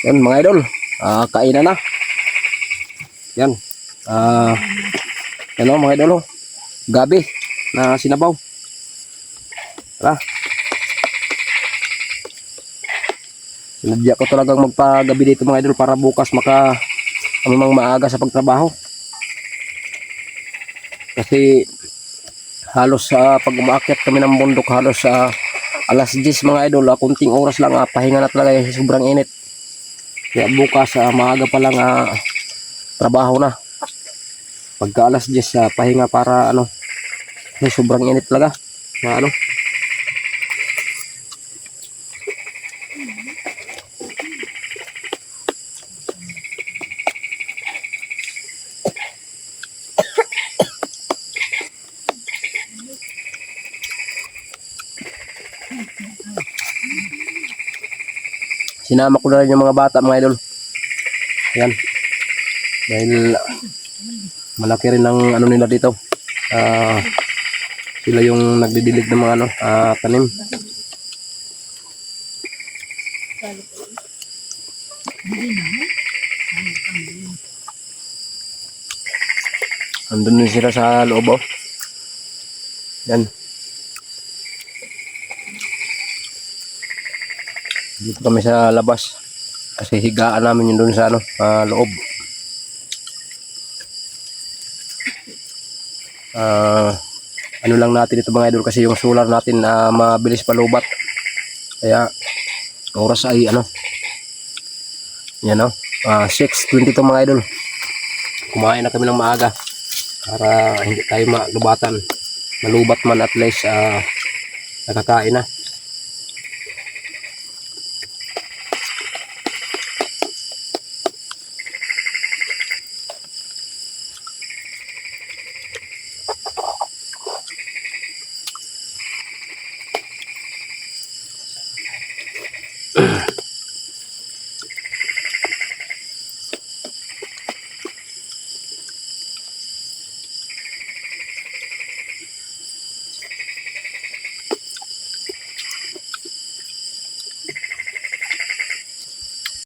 Yan mga idol, kainan na. Yan. Yan o mga idol, gabi na sinabaw. Tara. Sinadya ko talagang magpagabi dito mga idol para bukas kami mang maaga sa pagtrabaho. Kasi halos pag umaakyat kami ng bundok halos alas 10 mga idol, kunting oras lang, pahinga na talaga, sobrang init. Kaya bukas maaga pa lang trabaho na. Pagka alas 10 pahinga para sobrang init talaga na sinama ko na rin yung mga bata mga idol. Yan. Dahil malaki rin ang nila dito. Sila yung nagdidilig ng mga tanim. Andun din sila sa loob. Yan. Dito kami sa labas. Kasi higaan namin yun doon sa loob. Ano lang natin ito mga idol kasi yung solar natin mabilis palubat. Kaya oras ay yan 6:22 mga idol. Kumain na kami ng maaga para hindi tayo malubatan. Malubat man at least nakakain na.